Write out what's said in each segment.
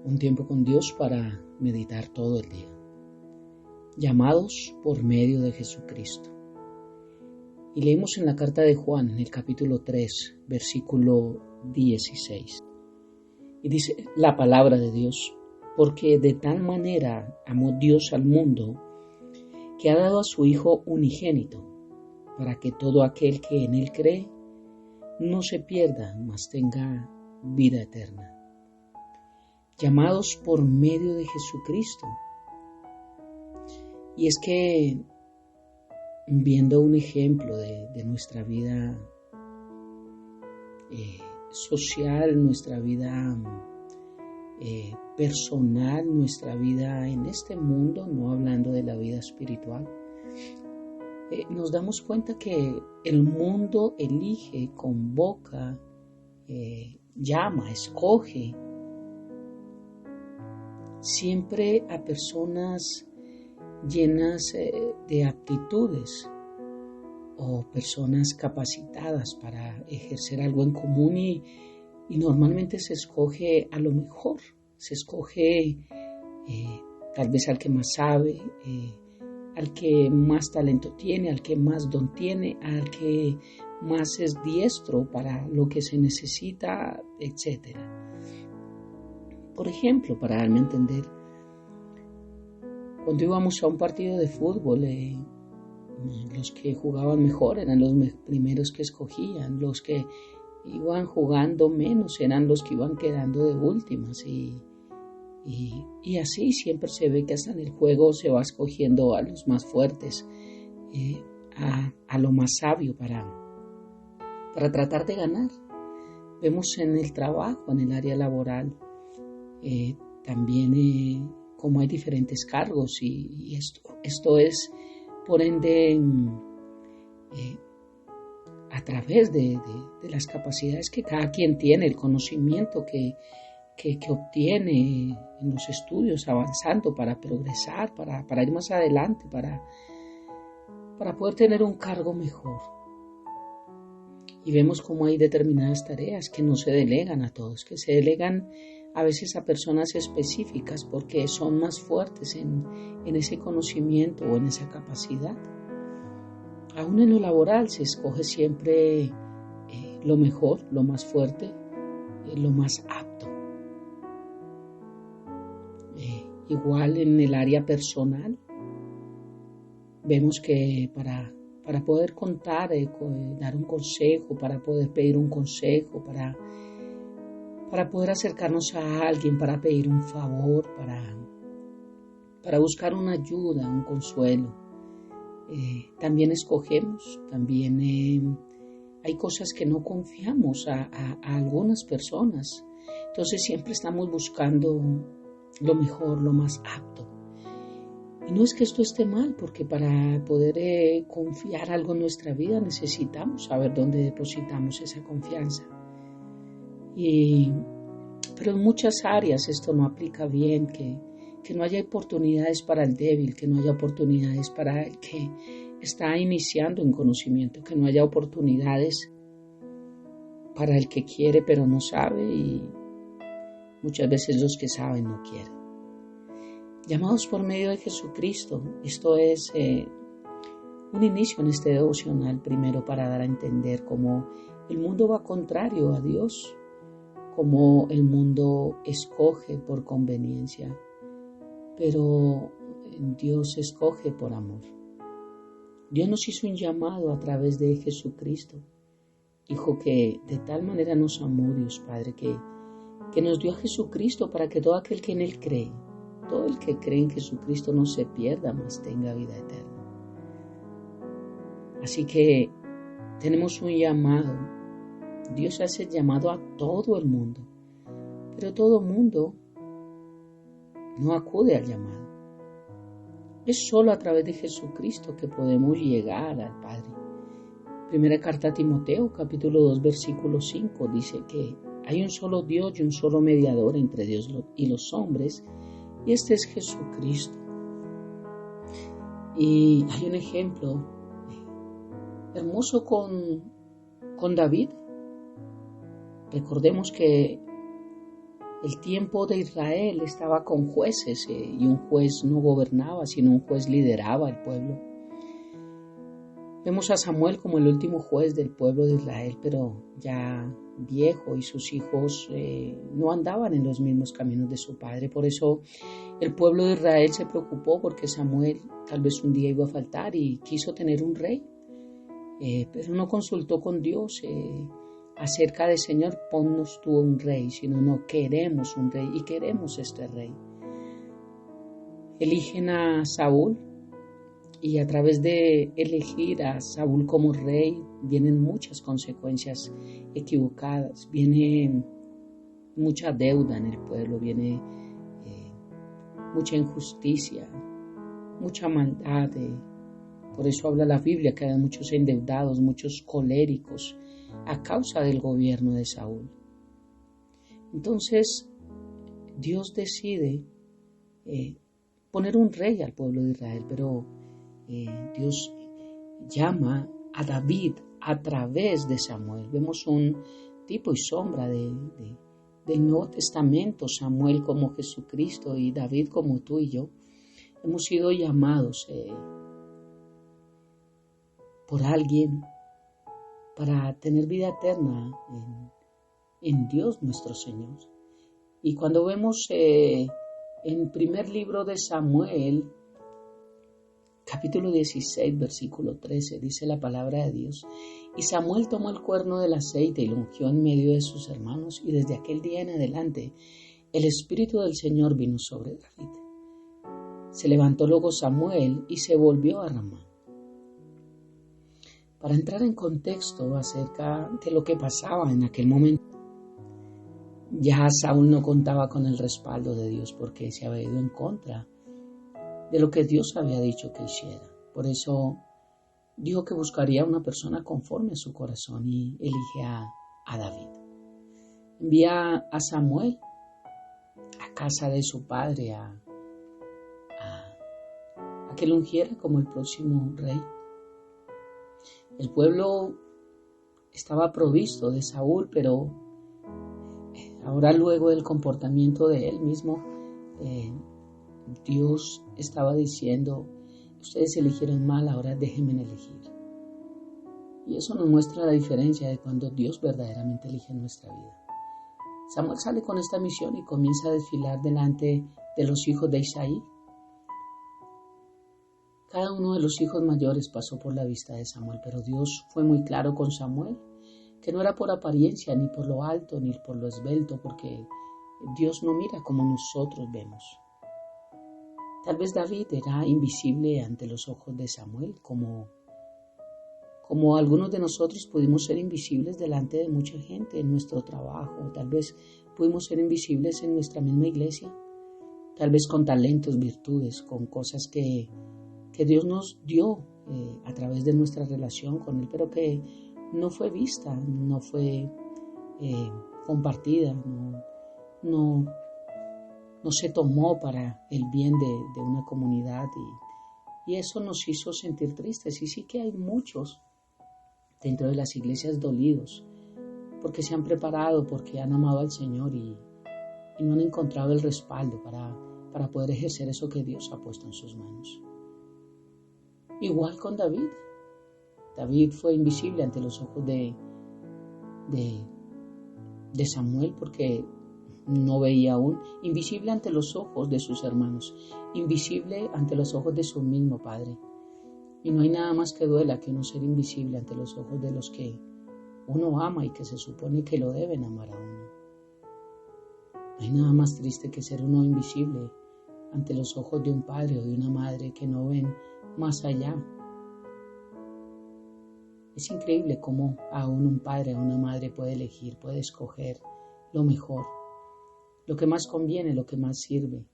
un tiempo con Dios para meditar todo el día. Llamados por medio de Jesucristo. Y leemos en la carta de Juan, en el capítulo 3, versículo 16. Y dice la palabra de Dios: porque de tal manera amó Dios al mundo, que ha dado a su Hijo unigénito, para que todo aquel que en Él cree no se pierda, mas tenga vida eterna. Llamados por medio de Jesucristo. Y es que, viendo un ejemplo de nuestra vida social, nuestra vida personal, nuestra vida en este mundo, no hablando de la vida espiritual, nos damos cuenta que el mundo elige, convoca, llama, escoge siempre a personas llenas de aptitudes o personas capacitadas para ejercer algo en común y normalmente se escoge a lo mejor, se escoge tal vez al que más sabe, al que más talento tiene, al que más don tiene, al que más es diestro para lo que se necesita, etc. Por ejemplo, para darme a entender, cuando íbamos a un partido de fútbol, los que jugaban mejor eran los primeros que escogían, los que iban jugando menos eran los que iban quedando de últimas y así siempre se ve que hasta en el juego se va escogiendo a los más fuertes, a lo más sabio para tratar de ganar. Vemos en el trabajo, en el área laboral, también como hay diferentes cargos y esto es por ende a través de las capacidades que cada quien tiene, el conocimiento que obtiene en los estudios, avanzando para progresar, para ir más adelante, para poder tener un cargo mejor. Y vemos cómo hay determinadas tareas que no se delegan a todos, que se delegan a veces a personas específicas porque son más fuertes en ese conocimiento o en esa capacidad. Aún en lo laboral se escoge siempre lo mejor, lo más fuerte, lo más apto. Igual en el área personal, vemos que para poder contar, dar un consejo, para poder pedir un consejo, para poder acercarnos a alguien, para pedir un favor, para buscar una ayuda, un consuelo. También escogemos, también hay cosas que no confiamos a algunas personas. Entonces siempre estamos buscando lo mejor, lo más apto. Y no es que esto esté mal, porque para poder confiar algo en nuestra vida necesitamos saber dónde depositamos esa confianza. Pero en muchas áreas esto no aplica bien, que no haya oportunidades para el débil, que no haya oportunidades para el que está iniciando un conocimiento, que no haya oportunidades para el que quiere pero no sabe y muchas veces los que saben no quieren. Llamados por medio de Jesucristo, esto es un inicio en este devocional primero para dar a entender cómo el mundo va contrario a Dios, cómo el mundo escoge por conveniencia, pero Dios escoge por amor. Dios nos hizo un llamado a través de Jesucristo. Dijo que de tal manera nos amó Dios Padre que nos dio a Jesucristo para que todo aquel que en Él cree, todo el que cree en Jesucristo no se pierda, mas tenga vida eterna. Así que tenemos un llamado. Dios hace el llamado a todo el mundo, pero todo el mundo no acude al llamado. Es solo a través de Jesucristo que podemos llegar al Padre. Primera carta a Timoteo, capítulo 2, versículo 5, dice que hay un solo Dios y un solo mediador entre Dios y los hombres, y este es Jesucristo. Y hay un ejemplo hermoso con David. Recordemos que El tiempo de Israel estaba con jueces y un juez no gobernaba, sino un juez lideraba el pueblo. Vemos a Samuel como el último juez del pueblo de Israel, pero ya viejo, y sus hijos no andaban en los mismos caminos de su padre. Por eso el pueblo de Israel se preocupó porque Samuel tal vez un día iba a faltar y quiso tener un rey, pero no consultó con Dios acerca de Señor, ponnos tú un rey, sino no queremos un rey y queremos este rey. Eligen a Saúl. Y a través de elegir a Saúl como rey vienen muchas consecuencias equivocadas, viene mucha deuda en el pueblo, viene mucha injusticia, mucha maldad. Por eso habla la Biblia que hay muchos endeudados, muchos coléricos a causa del gobierno de Saúl. Entonces Dios decide poner un rey al pueblo de Israel, pero Dios llama a David a través de Samuel. Vemos un tipo y sombra del Nuevo Testamento, Samuel como Jesucristo y David como tú y yo. Hemos sido llamados por alguien para tener vida eterna en Dios nuestro Señor. Y cuando vemos en primer libro de Samuel, capítulo 16, versículo 13, dice la palabra de Dios: y Samuel tomó el cuerno del aceite y lo ungió en medio de sus hermanos, y desde aquel día en adelante el Espíritu del Señor vino sobre David. Se levantó luego Samuel y se volvió a Ramá. Para entrar en contexto acerca de lo que pasaba en aquel momento, ya Saúl no contaba con el respaldo de Dios porque se había ido en contra de lo que Dios había dicho que hiciera. Por eso dijo que buscaría una persona conforme a su corazón y elige a David. Envía a Samuel a casa de su padre a que lo ungiera como el próximo rey. El pueblo estaba provisto de Saúl, pero ahora luego del comportamiento de él mismo, Dios estaba diciendo: ustedes eligieron mal, ahora déjenme elegir. Y eso nos muestra la diferencia de cuando Dios verdaderamente elige en nuestra vida. Samuel sale con esta misión y comienza a desfilar delante de los hijos de Isaí. Cada uno de los hijos mayores pasó por la vista de Samuel, pero Dios fue muy claro con Samuel, que no era por apariencia, ni por lo alto, ni por lo esbelto, porque Dios no mira como nosotros vemos. Tal vez David era invisible ante los ojos de Samuel, como algunos de nosotros pudimos ser invisibles delante de mucha gente en nuestro trabajo, tal vez pudimos ser invisibles en nuestra misma iglesia, tal vez con talentos, virtudes, con cosas que Dios nos dio a través de nuestra relación con Él, pero que no fue vista, no fue compartida, no se tomó para el bien de una comunidad y eso nos hizo sentir tristes. Y sí que hay muchos dentro de las iglesias dolidos porque se han preparado, porque han amado al Señor y no han encontrado el respaldo para poder ejercer eso que Dios ha puesto en sus manos. Igual con David. David fue invisible ante los ojos de Samuel porque no veía aún, invisible ante los ojos de sus hermanos, invisible ante los ojos de su mismo padre. Y no hay nada más que duela que uno ser invisible ante los ojos de los que uno ama y que se supone que lo deben amar a uno. No hay nada más triste que ser uno invisible ante los ojos de un padre o de una madre que no ven más allá. Es increíble cómo aún un padre o una madre puede elegir, puede escoger lo mejor, lo que más conviene, lo que más sirve,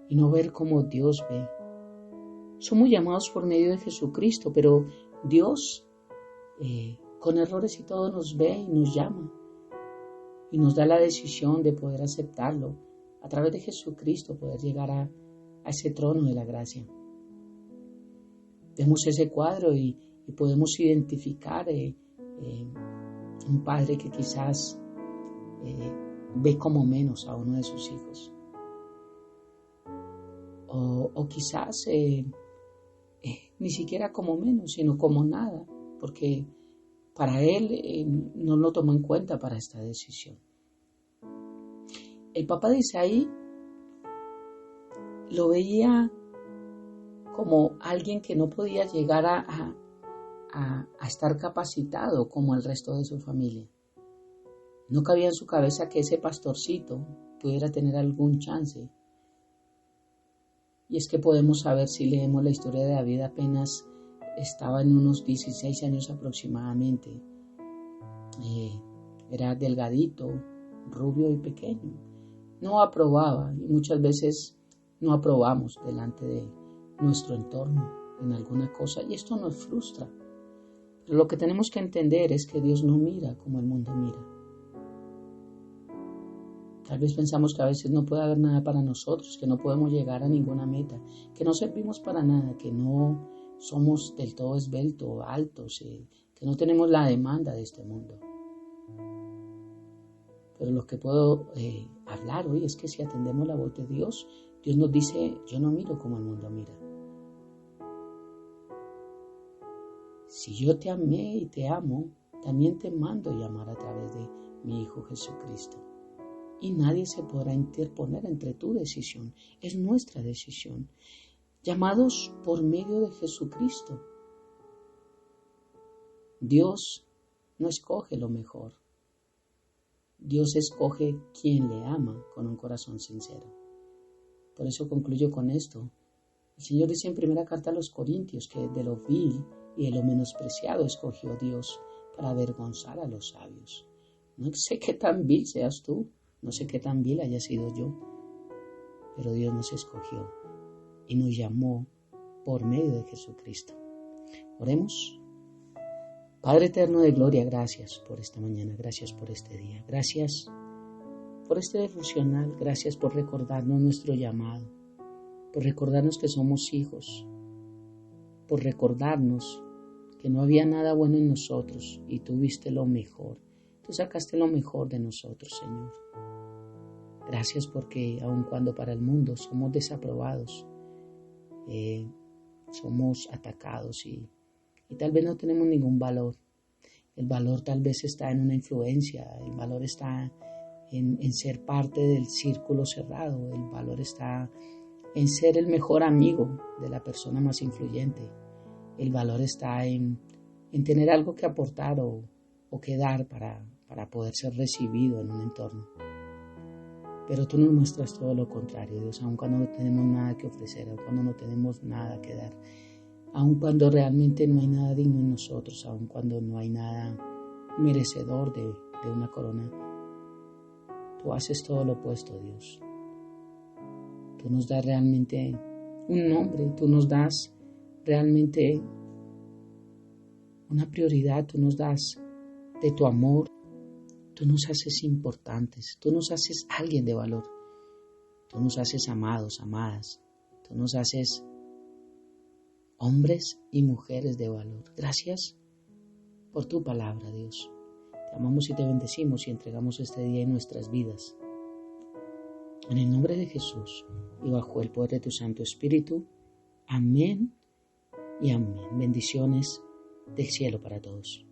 y no ver cómo Dios ve. Somos llamados por medio de Jesucristo, pero Dios con errores y todo nos ve y nos llama y nos da la decisión de poder aceptarlo, a través de Jesucristo poder llegar a ese trono de la gracia. Vemos ese cuadro y podemos identificar un padre que quizás ve como menos a uno de sus hijos. O quizás ni siquiera como menos, sino como nada, porque para él no lo tomó en cuenta para esta decisión. El papá de Isaí lo veía como alguien que no podía llegar a estar capacitado como el resto de su familia. No cabía en su cabeza que ese pastorcito pudiera tener algún chance. Y es que podemos saber, si leemos la historia de David, apenas estaba en unos 16 años aproximadamente. Era delgadito, rubio y pequeño. No aprobaba, y muchas veces no aprobamos delante de nuestro entorno en alguna cosa, y esto nos frustra. Pero lo que tenemos que entender es que Dios no mira como el mundo mira. Tal vez pensamos que a veces no puede haber nada para nosotros, que no podemos llegar a ninguna meta, que no servimos para nada, que no somos del todo esbeltos, altos, que no tenemos la demanda de este mundo. Pero lo que puedo hablar hoy es que si atendemos la voz de Dios, Dios nos dice: yo no miro como el mundo mira. Si yo te amé y te amo, también te mando llamar a través de mi Hijo Jesucristo. Y nadie se podrá interponer entre tu decisión. Es nuestra decisión. Llamados por medio de Jesucristo. Dios no escoge lo mejor. Dios escoge quien le ama con un corazón sincero. Por eso concluyo con esto. El Señor dice en primera carta a los Corintios que de lo vil y de lo menospreciado escogió Dios para avergonzar a los sabios. No sé qué tan vil seas tú. No sé qué tan vil haya sido yo, pero Dios nos escogió y nos llamó por medio de Jesucristo. Oremos. Padre eterno de gloria, gracias por esta mañana, gracias por este día, gracias por este devocional, gracias por recordarnos nuestro llamado, por recordarnos que somos hijos, por recordarnos que no había nada bueno en nosotros y tú viste lo mejor. Tú sacaste lo mejor de nosotros, Señor. Gracias porque aun cuando para el mundo somos desaprobados, somos atacados y tal vez no tenemos ningún valor. El valor tal vez está en una influencia, el valor está en ser parte del círculo cerrado, el valor está en ser el mejor amigo de la persona más influyente, el valor está en tener algo que aportar o que dar para poder ser recibido en un entorno. Pero tú nos muestras todo lo contrario, Dios, aun cuando no tenemos nada que ofrecer, aun cuando no tenemos nada que dar, aun cuando realmente no hay nada digno en nosotros, aun cuando no hay nada merecedor de una corona. Tú haces todo lo opuesto, Dios. Tú nos das realmente un nombre, tú nos das realmente una prioridad, tú nos das de tu amor, tú nos haces importantes, tú nos haces alguien de valor, tú nos haces amados, amadas, tú nos haces hombres y mujeres de valor. Gracias por tu palabra, Dios. Te amamos y te bendecimos y entregamos este día en nuestras vidas. En el nombre de Jesús y bajo el poder de tu Santo Espíritu. Amén y amén. Bendiciones del cielo para todos.